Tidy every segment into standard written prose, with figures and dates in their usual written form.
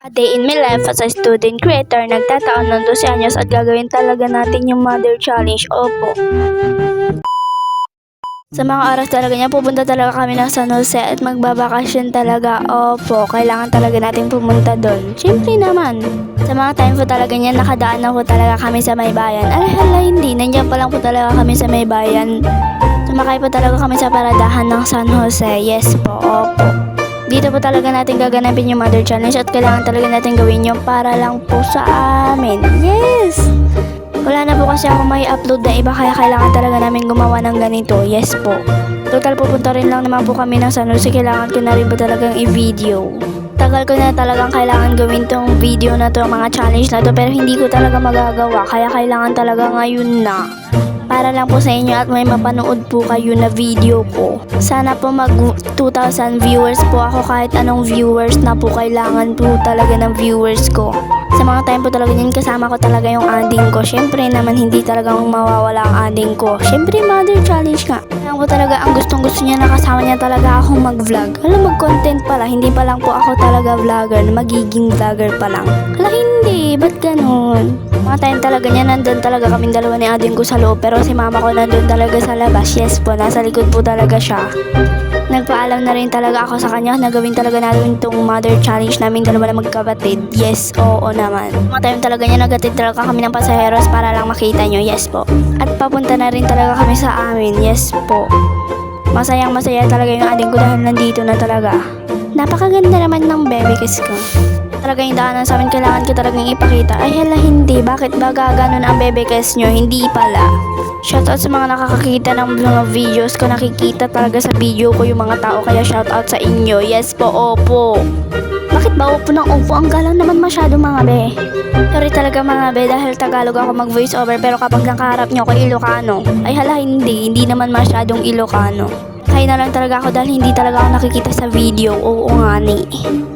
A day in my life as a student creator, nagtataon ng 12 anyos at gagawin talaga natin yung mother challenge. Opo. Sa mga oras talaga niya, pupunta talaga kami ng San Jose at magbabakasyon talaga. Opo, kailangan talaga natin pumunta doon. Siyempre naman. Sa mga time po talaga niya, nakadaan na po talaga kami sa may bayan. Hala, hindi. Nandiyan pa lang po talaga kami sa may bayan. Sumakay po talaga kami sa paradahan ng San Jose. Yes po, opo. Dito po talaga natin gaganapin yung mother challenge at kailangan talaga natin gawin yung para lang po sa amin. Yes! Wala na po kasi ako may upload na iba kaya kailangan talaga namin gumawa ng ganito. Yes po. Total pupunta rin lang naman po kami ng San Jose. Kailangan ko na rin ba talagang i-video. Tagal ko na talagang kailangan gawin tong video na to, mga challenge na to, pero hindi ko talaga magagawa. Kaya kailangan talaga ngayon na. Para lang po sa inyo at may mapanood po kayo na video ko. Sana po mag 2,000 viewers po ako, kahit anong viewers na po kailangan po talaga ng viewers ko. Sa mga time po talaga yun, kasama ko talaga yung ading ko. Syempre naman hindi talagang mawawala ang ading ko. Syempre mother challenge nga. Kaya po talaga ang gustong gusto niya, nakasama niya talaga akong mag-vlog. Alam, mag-content pala. Hindi pa lang po ako talaga vlogger. Magiging vlogger pa lang. Hala, hindi. Ba't ganun? Mga time talaga niya, nandun talaga kaming dalawa ni ading ko sa loob. Pero si mama ko nandun talaga sa labas. Yes po, nasa likod po talaga siya. Nagpaalam na rin talaga ako sa kanya na gawin talaga natin itong mother challenge namin dalawa na magkapatid. Yes, oo naman. Mga time talaga niya, nagatid talaga kami ng pasaheros para lang makita nyo. Yes po. At papunta na rin talaga kami sa amin. Yes po. Masayang masaya talaga yung ading ko dahil nandito na talaga. Napakaganda naman ng baby kiss ko. Talaga yung daanan sa amin, kailangan ko talagang ipakita. Ay hala, hindi. Bakit ba gaganon ang baby kiss nyo? Hindi pala. Shoutout sa mga nakakakita ng mga videos ko. Nakikita talaga sa video ko yung mga tao, kaya shoutout sa inyo. Yes po, opo. Bakit ba opo ng opo? Ang galang naman masyado mga be. Sorry talaga mga be, dahil Tagalog ako mag voice over, pero kapag nakaharap nyo ako Ilocano, ay hala, hindi naman masyadong Ilocano. Kaya na lang talaga ako dahil hindi talaga ako nakikita sa video. Oo nga ni.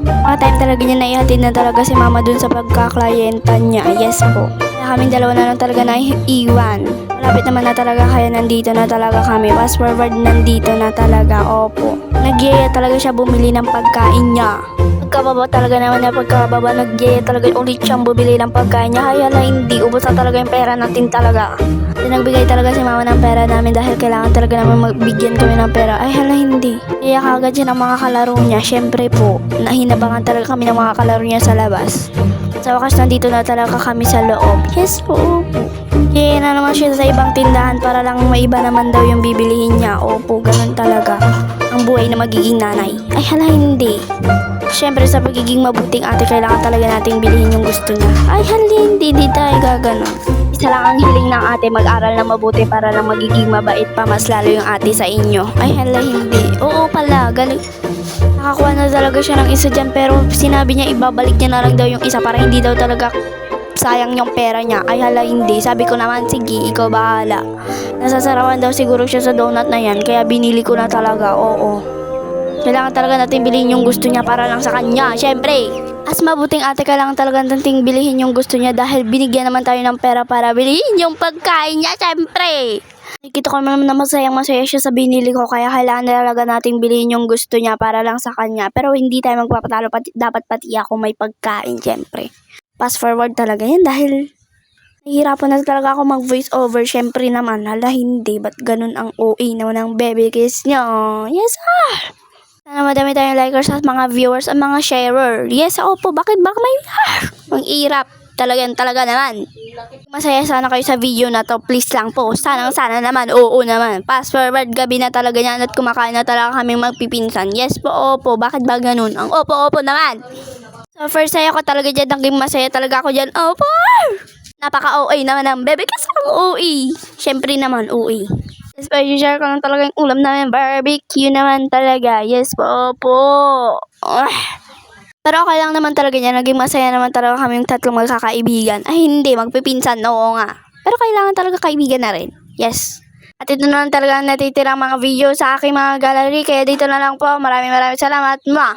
Mga time talaga niya naihatid na talaga si mama dun sa pagkaklayenta niya. Yes po. Kaya kaming dalawa na lang talaga na iwan. Malapit naman na talaga, kaya nandito na talaga kami. Fast forward, nandito na talaga. Opo. Nagyaya talaga siya bumili ng pagkain niya. Pagkababa talaga naman na pagkababa, nagyaya talaga ulit siyang bumili ng pagkain niya. Kaya na hindi, ubos na talaga yung pera natin talaga. Nagbigay talaga si mama ng pera namin dahil kailangan talaga naman magbigyan kami ng pera. Ay hala, hindi. Kaya kagad siya ng mga kalaro niya. Syempre po, nahinabangan talaga kami ng mga kalaro niya sa labas. Sa wakas, nandito na talaga kami sa loob. Yes po. Kaya na naman siya sa ibang tindahan para lang maiba naman daw yung bibilihin niya. Opo, ganun talaga ang buhay na magiging nanay. Ay hala, hindi. Siyempre sa pagiging mabuting ate, kailangan talaga nating bilhin yung gusto niya. Ay hala, hindi tayo gaganon. Isa lang ang hiling ng ate, mag-aral na mabuti para lang magiging mabait pa mas lalo yung ate sa inyo. Ay hala, hindi. Oo pala, galing. Nakakuha na talaga siya ng isa dyan, pero sinabi niya ibabalik niya na lang daw yung isa para hindi daw talaga sayang yung pera niya. Ay hala, hindi. Sabi ko naman, sige, ikaw bahala. Nasasarawan daw siguro siya sa donut na yan, kaya binili ko na talaga. Oo. Kailangan talaga natin bilhin yung gusto niya para lang sa kanya. Syempre, as mabuting ate, kailangan talaga natin bilhin yung gusto niya dahil binigyan naman tayo ng pera para bilhin yung pagkain niya. Syempre, nakikita ko naman na masayang masaya siya sa binili ko, kaya kailangan talaga natin bilhin yung gusto niya para lang sa kanya. Pero hindi tayo magpapatalo, dapat pati ako may pagkain. Syempre, fast forward talaga yan dahil nahihirapan na talaga ako mag voice over. Syempre naman, hala, hindi. Ba't ganun ang OA naman ng baby kiss niya? Yes sana madami tayong likers at mga viewers at mga sharer. Yes, opo. Bakit ba may ang hirap? Talaga naman. Masaya sana kayo sa video na to. Please lang po. Sana naman. Oo naman. Fast forward, gabi na talaga yan at kumakain na talaga kaming magpipinsan. Yes po, opo. Bakit ba ganun? Ang opo naman. So first saya ko talaga dyan. Naging masaya talaga ako dyan. Opo! Napaka-OA naman ang bebe kasi ang OA. Syempre naman, OA. Especially share ko lang talaga yung ulam namin, barbecue naman talaga. Yes po, po. Pero okay lang naman talaga niya. Naging masaya naman talaga kami yung tatlong magkakaibigan. Ay hindi, magpipinsan. Oo nga. Pero kailangan talaga kaibigan na rin. Yes. At ito na lang talaga ang natitirang mga video sa aking mga gallery. Kaya dito na lang po. Maraming salamat. Mwah!